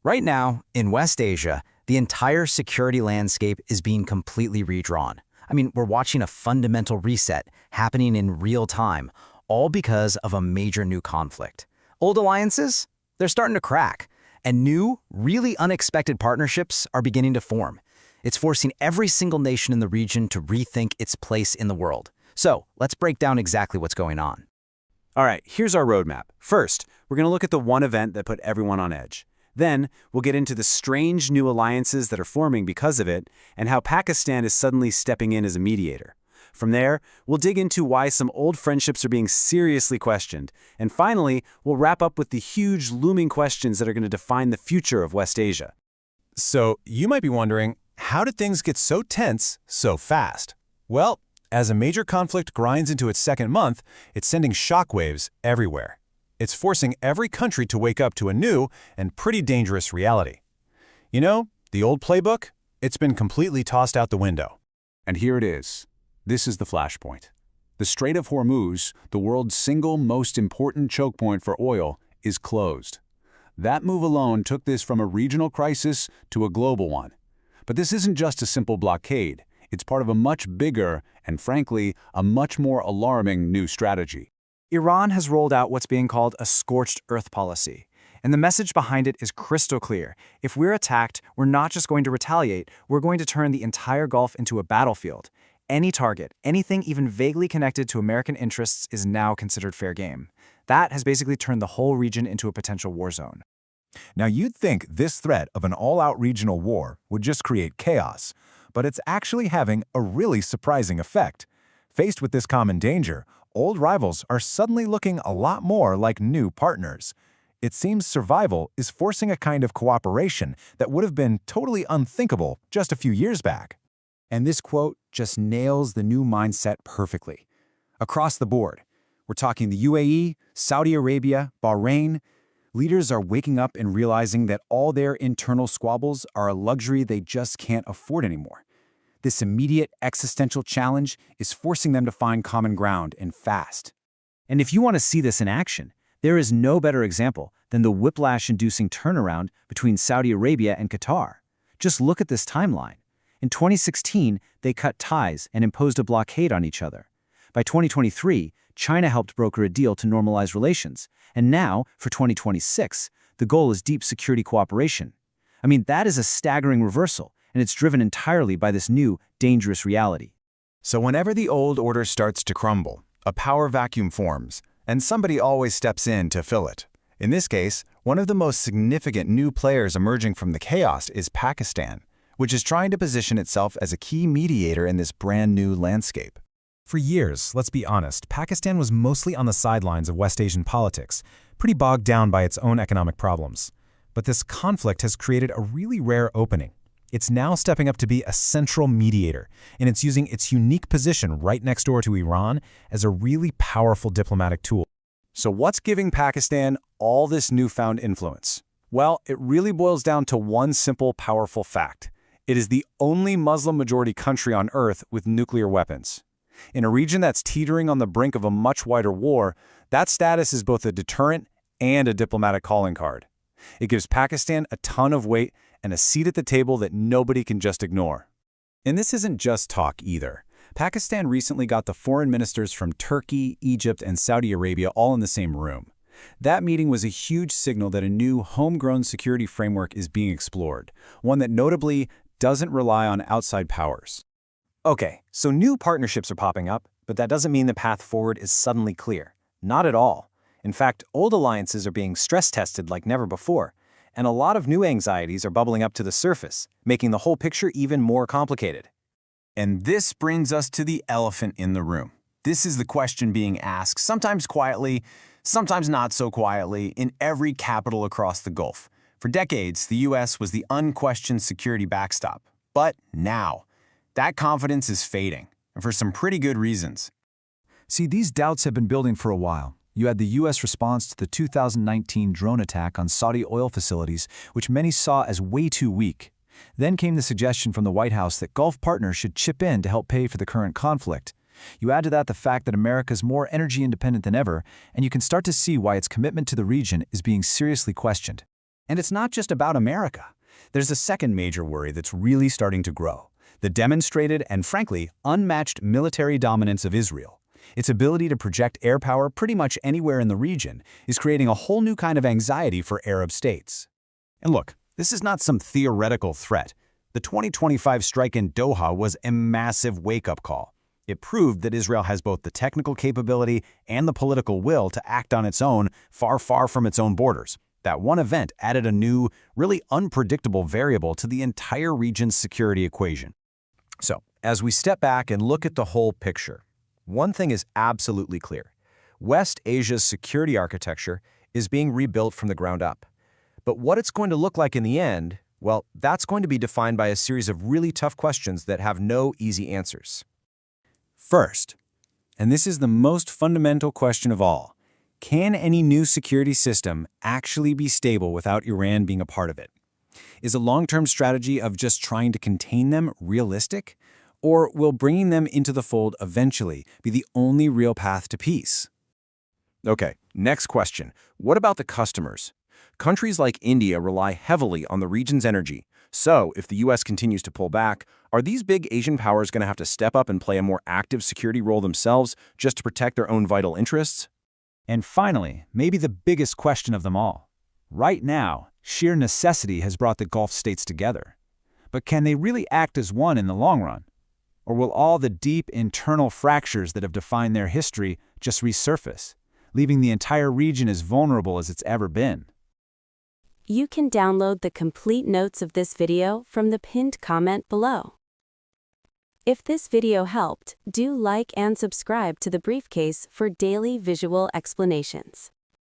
Right now, in West Asia, the entire security landscape is being completely redrawn. I mean, we're watching a fundamental reset happening in real time, all because of a major new conflict. Old alliances? They're starting to crack, and new, really unexpected partnerships are beginning to form. It's forcing every single nation in the region to rethink its place in the world. So, let's break down exactly what's going on. All right, here's our roadmap. First, we're going to look at the one event that put everyone on edge. Then, we'll get into the strange new alliances that are forming because of it, and how Pakistan is suddenly stepping in as a mediator. From there, we'll dig into why some old friendships are being seriously questioned. And finally, we'll wrap up with the huge looming questions that are going to define the future of West Asia. So, you might be wondering, how did things get so tense so fast? Well, as a major conflict grinds into its second month, it's sending shockwaves everywhere. It's forcing every country to wake up to a new and pretty dangerous reality. You know, the old playbook, it's been completely tossed out the window. And here it is. This is the flashpoint. The Strait of Hormuz, the world's single most important choke point for oil, is closed. That move alone took this from a regional crisis to a global one. But this isn't just a simple blockade. It's part of a much bigger and, frankly, a much more alarming new strategy. Iran has rolled out what's being called a scorched earth policy. And the message behind it is crystal clear. If we're attacked, we're not just going to retaliate, we're going to turn the entire Gulf into a battlefield. Any target, anything even vaguely connected to American interests is now considered fair game. That has basically turned the whole region into a potential war zone. Now you'd think this threat of an all-out regional war would just create chaos, but it's actually having a really surprising effect. Faced with this common danger, old rivals are suddenly looking a lot more like new partners. It seems survival is forcing a kind of cooperation that would have been totally unthinkable just a few years back. And this quote just nails the new mindset perfectly. Across the board, we're talking the UAE, Saudi Arabia, Bahrain. Leaders are waking up and realizing that all their internal squabbles are a luxury they just can't afford anymore. This immediate existential challenge is forcing them to find common ground and fast. And if you want to see this in action, there is no better example than the whiplash-inducing turnaround between Saudi Arabia and Qatar. Just look at this timeline. In 2016, they cut ties and imposed a blockade on each other. By 2023, China helped broker a deal to normalize relations. And now, for 2026, the goal is deep security cooperation. I mean, that is a staggering reversal, and it's driven entirely by this new, dangerous reality. So whenever the old order starts to crumble, a power vacuum forms, and somebody always steps in to fill it. In this case, one of the most significant new players emerging from the chaos is Pakistan, which is trying to position itself as a key mediator in this brand new landscape. For years, let's be honest, Pakistan was mostly on the sidelines of West Asian politics, pretty bogged down by its own economic problems. But this conflict has created a really rare opening. It's now stepping up to be a central mediator, and it's using its unique position right next door to Iran as a really powerful diplomatic tool. So what's giving Pakistan all this newfound influence? Well, it really boils down to one simple, powerful fact. It is the only Muslim-majority country on Earth with nuclear weapons. In a region that's teetering on the brink of a much wider war, that status is both a deterrent and a diplomatic calling card. It gives Pakistan a ton of weight and a seat at the table that nobody can just ignore. And this isn't just talk either. Pakistan recently got the foreign ministers from Turkey, Egypt, and Saudi Arabia all in the same room. That meeting was a huge signal that a new homegrown security framework is being explored, one that notably doesn't rely on outside powers. Okay, so new partnerships are popping up, but that doesn't mean the path forward is suddenly clear. Not at all. In fact, old alliances are being stress-tested like never before, and a lot of new anxieties are bubbling up to the surface, making the whole picture even more complicated. And this brings us to the elephant in the room. This is the question being asked, sometimes quietly, sometimes not so quietly, in every capital across the Gulf. For decades, the U.S. was the unquestioned security backstop. But now, that confidence is fading, and for some pretty good reasons. See, these doubts have been building for a while. You had the U.S. response to the 2019 drone attack on Saudi oil facilities, which many saw as way too weak. Then came the suggestion from the White House that Gulf partners should chip in to help pay for the current conflict. You add to that the fact that America is more energy independent than ever, and you can start to see why its commitment to the region is being seriously questioned. And it's not just about America. There's a second major worry that's really starting to grow: the demonstrated and, frankly, unmatched military dominance of Israel. Its ability to project air power pretty much anywhere in the region is creating a whole new kind of anxiety for Arab states. And look, this is not some theoretical threat. The 2025 strike in Doha was a massive wake-up call. It proved that Israel has both the technical capability and the political will to act on its own, far, far from its own borders. That one event added a new, really unpredictable variable to the entire region's security equation. So, as we step back and look at the whole picture, one thing is absolutely clear. West Asia's security architecture is being rebuilt from the ground up. But what it's going to look like in the end, well, that's going to be defined by a series of really tough questions that have no easy answers. First, and this is the most fundamental question of all, can any new security system actually be stable without Iran being a part of it? Is a long-term strategy of just trying to contain them realistic? Or will bringing them into the fold eventually be the only real path to peace? Okay, next question. What about the customers? Countries like India rely heavily on the region's energy. So, if the U.S. continues to pull back, are these big Asian powers going to have to step up and play a more active security role themselves just to protect their own vital interests? And finally, maybe the biggest question of them all. Right now, sheer necessity has brought the Gulf states together. But can they really act as one in the long run? Or will all the deep internal fractures that have defined their history just resurface, leaving the entire region as vulnerable as it's ever been? You can download the complete notes of this video from the pinned comment below. If this video helped, do like and subscribe to the BriefCase for daily visual explanations.